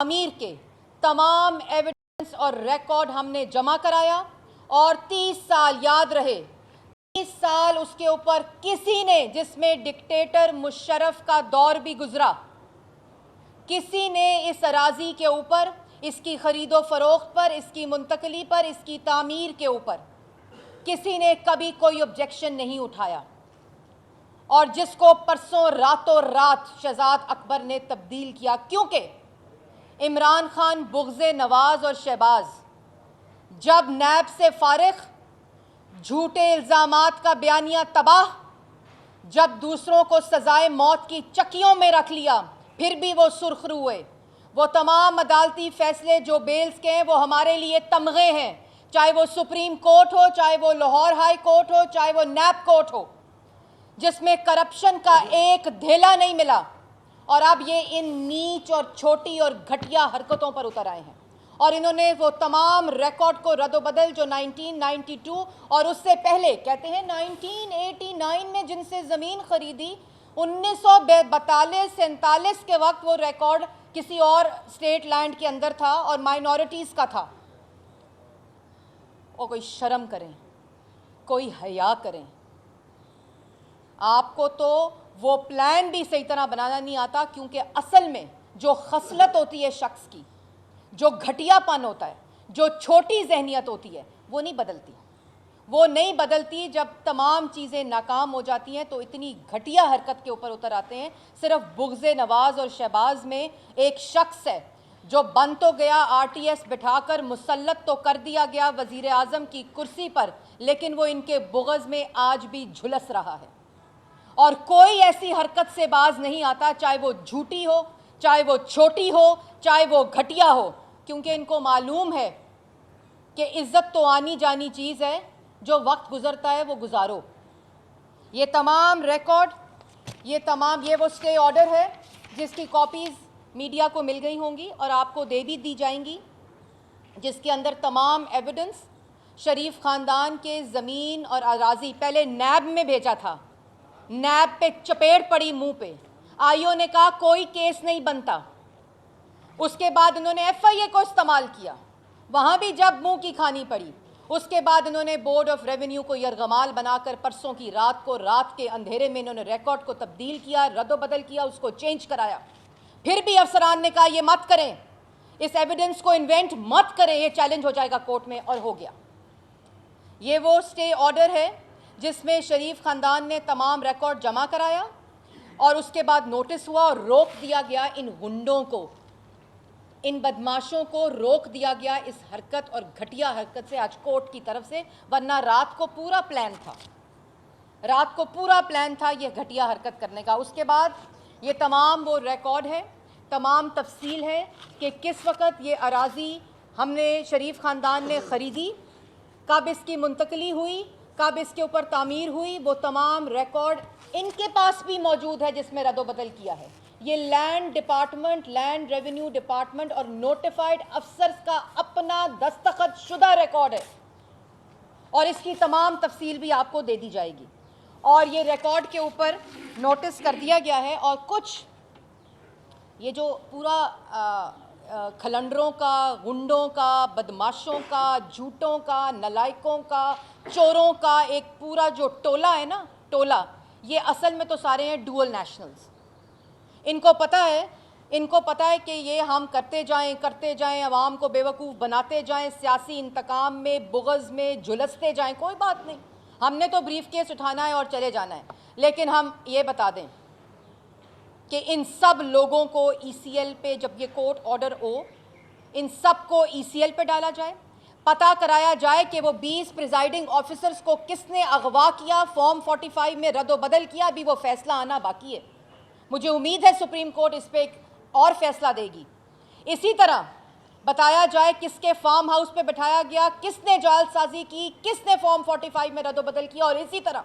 तामीर के तमाम एविडेंस और रिकॉर्ड हमने जमा कराया और 30 साल, याद रहे 30 साल उसके ऊपर किसी ने, जिसमें डिक्टेटर मुशर्रफ का दौर भी गुजरा, किसी ने इस अराजी के ऊपर, इसकी खरीदो फरोख्त पर, इसकी मुंतकली पर, इसकी तामीर के ऊपर किसी ने कभी कोई ऑब्जेक्शन नहीं उठाया। और जिसको परसों रातों रात शहजाद अकबर ने तब्दील किया, क्योंकि इमरान खान, बुग़्ज़े नवाज और शहबाज जब नैब से फारिग, झूठे इल्ज़ामात का बयानिया तबाह, जब दूसरों को सजाए मौत की चक्कियों में रख लिया, फिर भी वो सुरखरू हुए। वो तमाम अदालती फैसले जो बेल्स के हैं वो हमारे लिए तमगे हैं, चाहे वो सुप्रीम कोर्ट हो, चाहे वो लाहौर हाई कोर्ट हो, चाहे वो नैब कोर्ट हो, जिसमें करप्शन का एक धेला नहीं मिला। और अब ये इन नीच और छोटी और घटिया हरकतों पर उतर आए हैं और इन्होंने वो तमाम रिकॉर्ड को रद्द-बदल जो 1992 और उससे पहले, कहते हैं 1989 में जिनसे ज़मीन खरीदी, 1942-47 के वक्त वो रिकॉर्ड किसी और स्टेट लैंड के अंदर था और माइनॉरिटीज़ का था। और कोई शर्म करें, कोई हया करें। आपको तो वो प्लान भी सही तरह बनाना नहीं आता, क्योंकि असल में जो खसलत होती है शख्स की, जो घटियापन होता है, जो छोटी जहनियत होती है, वो नहीं बदलती। वो नहीं बदलती। जब तमाम चीज़ें नाकाम हो जाती हैं तो इतनी घटिया हरकत के ऊपर उतर आते हैं। सिर्फ बुग़्ज़े नवाज और शहबाज में एक शख्स है जो बन तो गया, RTS बिठाकर मुसल्लत तो कर दिया गया वज़ीर आज़म की कुर्सी पर, लेकिन वो इनके बुग़्ज़ में आज भी झुलस रहा है और कोई ऐसी हरकत से बाज नहीं आता, चाहे वो झूठी हो, चाहे वो छोटी हो, चाहे वो घटिया हो, क्योंकि इनको मालूम है कि इज़्ज़त तो आनी जानी चीज़ है, जो वक्त गुज़रता है वो गुजारो। ये तमाम रिकॉर्ड, ये वो स्टे ऑर्डर है जिसकी कॉपीज़ मीडिया को मिल गई होंगी और आपको दे भी दी जाएंगी, जिसके अंदर तमाम एविडेंस शरीफ ख़ानदान के ज़मीन और अराज़ी, पहले नैब में भेजा था, नैब पे चपेट पड़ी मुंह पे, आईओ ने कहा कोई केस नहीं बनता। उसके बाद उन्होंने FIA को इस्तेमाल किया, वहाँ भी जब मुंह की खानी पड़ी। उसके बाद इन्होंने बोर्ड ऑफ रेवेन्यू को यरगमाल बनाकर परसों की रात को, रात के अंधेरे में इन्होंने रिकॉर्ड को तब्दील किया, रद्द-बदल किया, उसको चेंज कराया। फिर भी अफसरान ने कहा ये मत करें, इस एविडेंस को इन्वेंट मत करें, ये चैलेंज हो जाएगा कोर्ट में, और हो गया। ये वो स्टे ऑर्डर है जिसमें शरीफ ख़ानदान ने तमाम रिकॉर्ड जमा कराया और उसके बाद नोटिस हुआ और रोक दिया गया इन गुंडों को, इन बदमाशों को रोक दिया गया इस हरकत और घटिया हरकत से आज कोर्ट की तरफ से। वरना रात को पूरा प्लान था, रात को पूरा प्लान था ये घटिया हरकत करने का। उसके बाद ये तमाम वो रिकॉर्ड है, तमाम तफसील है कि किस वक़्त ये अराज़ी हमने, शरीफ ख़ानदान ने ख़रीदी, कब इसकी मुंतकली हुई, कब इसके ऊपर तामीर हुई, वो तमाम रिकॉर्ड इनके पास भी मौजूद है जिसमें रद्द-बदल किया है। ये land department, land revenue department और नोटिफाइड अफसर्स का अपना दस्तखत शुदा रिकॉर्ड है और इसकी तमाम तफसील भी आपको दे दी जाएगी। और ये रिकॉर्ड के ऊपर नोटिस कर दिया गया है और कुछ ये जो पूरा खलंडरों का, गुंडों का, बदमाशों का, झूठों का, नलायकों का, चोरों का एक पूरा जो टोला है ना, टोला, ये असल में तो सारे हैं डुअल नेशनल्स। इनको पता है कि ये हम करते जाएं, अवाम को बेवकूफ़ बनाते जाएं, सियासी इंतकाम में, बुग़्ज़ में झुलसते जाएं, कोई बात नहीं, हमने तो ब्रीफ केस उठाना है और चले जाना है। लेकिन हम ये बता दें कि इन सब लोगों को ECL पे, जब ये कोर्ट ऑर्डर हो, इन सब को ECL पे डाला जाए, पता कराया जाए कि वो 20 प्रिजाइडिंग ऑफिसर्स को किसने अगवा किया, फॉर्म 45 में रद्द-बदल किया। अभी वो फैसला आना बाकी है। मुझे उम्मीद है सुप्रीम कोर्ट इस पर एक और फैसला देगी। इसी तरह बताया जाए किसके फार्म हाउस पे बिठाया गया, किसने जालसाजी की, किसने फॉर्म 45 में रद्द-बदल किया। और इसी तरह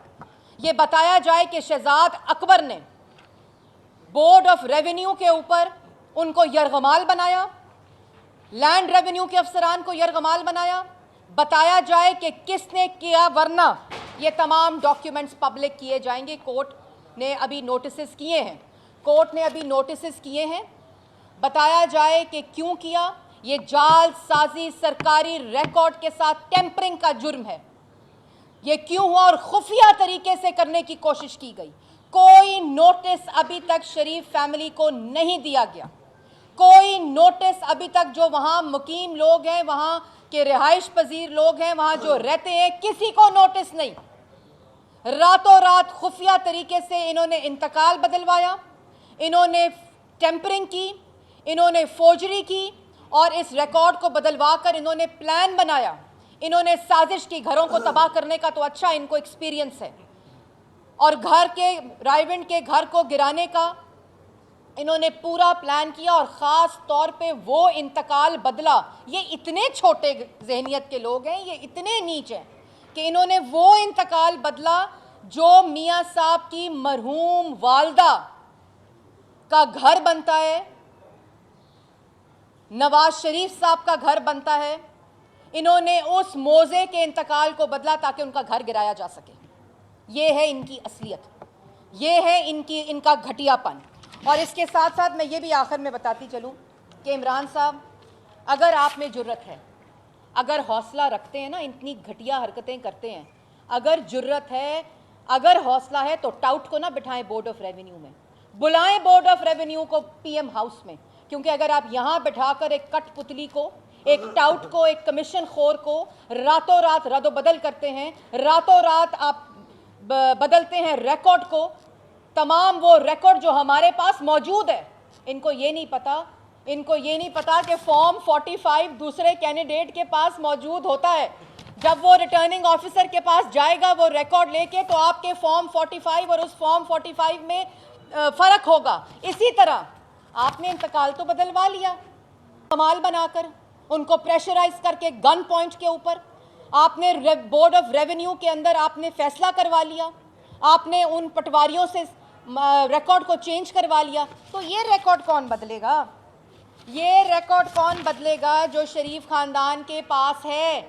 ये बताया जाए कि शहजाद अकबर ने बोर्ड ऑफ रेवेन्यू के ऊपर उनको यरगमाल बनाया, लैंड रेवेन्यू के अफसरान को यरगमाल बनाया। बताया जाए कि किसने किया, वरना ये तमाम डॉक्यूमेंट्स पब्लिक किए जाएंगे। कोर्ट ने अभी नोटिस किए हैं, बताया जाए कि क्यों किया। ये जालसाजी सरकारी रिकॉर्ड के साथ टेम्परिंग का जुर्म है। ये क्यों हुआ और खुफिया तरीके से करने की कोशिश की गई। कोई नोटिस अभी तक शरीफ फैमिली को नहीं दिया गया। कोई नोटिस अभी तक जो वहां मुकीम लोग हैं, वहां के रिहाइश पजीर लोग हैं, वहां जो रहते हैं, किसी को नोटिस नहीं। रातों रात खुफिया तरीके से इन्होंने इंतकाल बदलवाया, इन्होंने टेम्परिंग की, इन्होंने फोर्जरी की और इस रिकॉर्ड को बदलवा कर इन्होंने प्लान बनाया, इन्होंने साजिश की। घरों को तबाह करने का तो अच्छा इनको एक्सपीरियंस है, और घर के रायविंड के घर को गिराने का इन्होंने पूरा प्लान किया और ख़ास तौर पे वो इंतकाल बदला। ये इतने छोटे जहनियत के लोग हैं, ये इतने नीच हैं कि इन्होंने वो इंतकाल बदला जो मियाँ साहब की मरहूम वालदा का घर बनता है, नवाज शरीफ साहब का घर बनता है। इन्होंने उस मोज़े के इंतकाल को बदला ताकि उनका घर गिराया जा सके। ये है इनकी असलियत, ये है इनका घटियापन। और इसके साथ साथ मैं ये भी आखिर में बताती चलूँ कि इमरान साहब, अगर आप में जुर्रत है, अगर हौसला रखते हैं ना, इतनी घटिया हरकतें करते हैं, अगर जुर्रत है, अगर हौसला है, तो टाउट को ना बिठाएं बोर्ड ऑफ रेवेन्यू में, बुलाएं बोर्ड ऑफ रेवेन्यू को पीएम हाउस में। क्योंकि अगर आप यहाँ बिठाकर एक कठपुतली को, एक टाउट को, एक कमीशन खोर को रातों रात रद्द-बदल करते हैं, रातों रात आप बदलते हैं रिकॉर्ड को, तमाम वो रिकॉर्ड जो हमारे पास मौजूद है। इनको ये नहीं पता कि फॉर्म 45 दूसरे कैंडिडेट के पास मौजूद होता है। जब वो रिटर्निंग ऑफिसर के पास जाएगा वो रिकॉर्ड लेके, तो आपके फॉर्म 45 और उस फॉर्म 45 में फ़र्क होगा। इसी तरह आपने इंतकाल तो बदलवा लिया, कमाल बनाकर, उनको प्रेशराइज करके गन पॉइंट के ऊपर आपने बोर्ड ऑफ रेवेन्यू के अंदर आपने फैसला करवा लिया, आपने उन पटवारियों से रिकॉर्ड को चेंज करवा लिया। तो ये रिकॉर्ड कौन बदलेगा? ये रिकॉर्ड कौन बदलेगा जो शरीफ खानदान के पास है,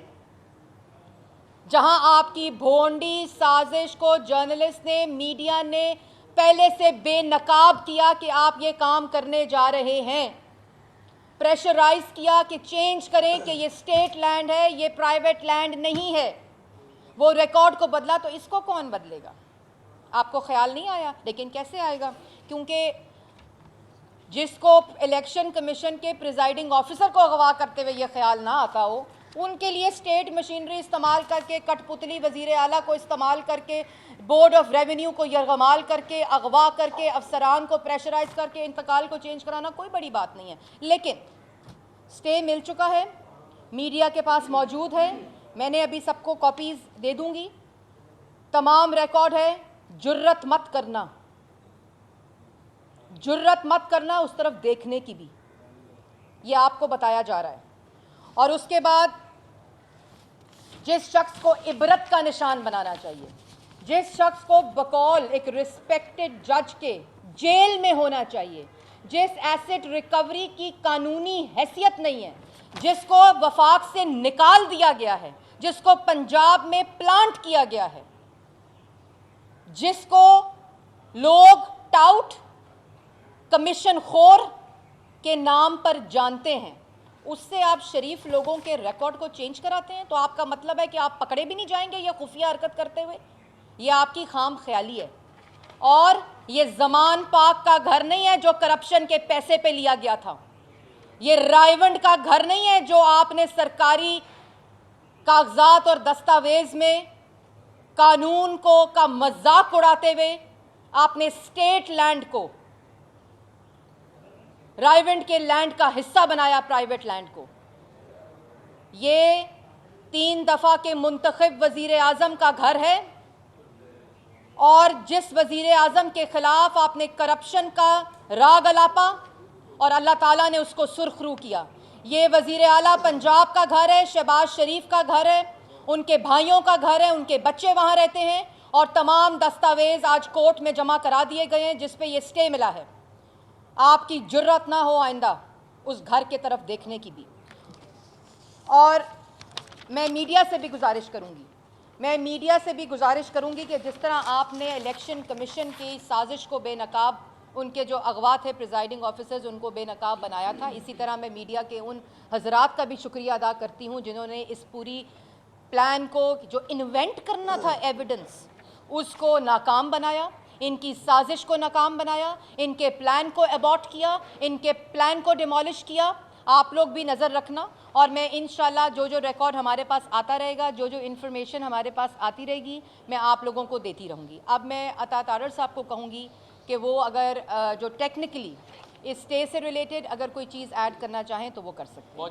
जहां आपकी भोंडी साजिश को जर्नलिस्ट ने, मीडिया ने पहले से बेनकाब किया कि आप ये काम करने जा रहे हैं, प्रेशराइज किया कि चेंज करें कि ये स्टेट लैंड है, ये प्राइवेट लैंड नहीं है, वो रिकॉर्ड को बदला। तो इसको कौन बदलेगा? आपको ख्याल नहीं आया? लेकिन कैसे आएगा? क्योंकि जिसको इलेक्शन कमीशन के प्रिजाइडिंग ऑफिसर को अगवा करते हुए ये ख्याल ना आता हो, उनके लिए स्टेट मशीनरी इस्तेमाल करके, कठपुतली वज़ीर आला को इस्तेमाल करके, बोर्ड ऑफ रेवेन्यू को यरगमाल करके, अगवा करके, अफसरान को प्रेशराइज करके इंतकाल को चेंज कराना कोई बड़ी बात नहीं है। लेकिन स्टे मिल चुका है, मीडिया के पास मौजूद है, मैंने अभी सबको कॉपीज़ दे दूँगी, तमाम रिकॉर्ड है। जुर्रत मत करना उस तरफ देखने की भी, ये आपको बताया जा रहा है। और उसके बाद जिस शख्स को इबरत का निशान बनाना चाहिए, जिस शख्स को बकौल एक रिस्पेक्टेड जज के जेल में होना चाहिए, जिस एसेट रिकवरी की कानूनी हैसियत नहीं है, जिसको वफाक से निकाल दिया गया है, जिसको पंजाब में प्लांट किया गया है, जिसको लोग टाउट कमीशन खोर के नाम पर जानते हैं, उससे आप शरीफ लोगों के रिकॉर्ड को चेंज कराते हैं। तो आपका मतलब है कि आप पकड़े भी नहीं जाएंगे ये खुफिया हरकत करते हुए? ये आपकी खाम ख्याली है। और ये जमान पाक का घर नहीं है जो करप्शन के पैसे पे लिया गया था, ये रायवंड का घर नहीं है जो आपने सरकारी कागजात और दस्तावेज में कानून को का मजाक उड़ाते हुए आपने स्टेट लैंड को, रायविंड के लैंड का हिस्सा बनाया, प्राइवेट लैंड को। ये 3 दफ़ा के मुंतखब वज़ीर आज़म का घर है, और जिस वज़ीर आज़म के ख़िलाफ़ आपने करप्शन का राग अलापा और अल्लाह ताला ने उसको सुरखरू किया, ये वज़ीर आला पंजाब का घर है, शहबाज शरीफ का घर है, उनके भाइयों का घर है, उनके बच्चे वहाँ रहते हैं, और तमाम दस्तावेज़ आज कोर्ट में जमा करा दिए गए हैं जिस पे ये स्टे मिला है। आपकी जुर्रत ना हो आइंदा उस घर के तरफ देखने की भी। और मैं मीडिया से भी गुजारिश करूंगी कि जिस तरह आपने इलेक्शन कमीशन की साजिश को बेनकाब उनके जो अगवा थे प्रिजाइडिंग ऑफिसर्स, उनको बेनकाब बनाया था। इसी तरह मैं मीडिया के उन हजरात का भी शुक्रिया अदा करती हूँ जिन्होंने इस पूरी प्लान को, जो इन्वेंट करना था एविडेंस, उसको नाकाम बनाया, इनकी साजिश को नाकाम बनाया, इनके प्लान को अबॉर्ट किया, इनके प्लान को डिमोलिश किया। आप लोग भी नज़र रखना, और मैं इंशाल्लाह जो जो रिकॉर्ड हमारे पास आता रहेगा, जो जो इन्फॉर्मेशन हमारे पास आती रहेगी, मैं आप लोगों को देती रहूँगी। अब मैं अता तारड़ साहब को कहूँगी कि वो अगर जो टेक्निकली इस स्टे से रिलेटेड अगर कोई चीज़ ऐड करना चाहें तो वो कर सकते हैं।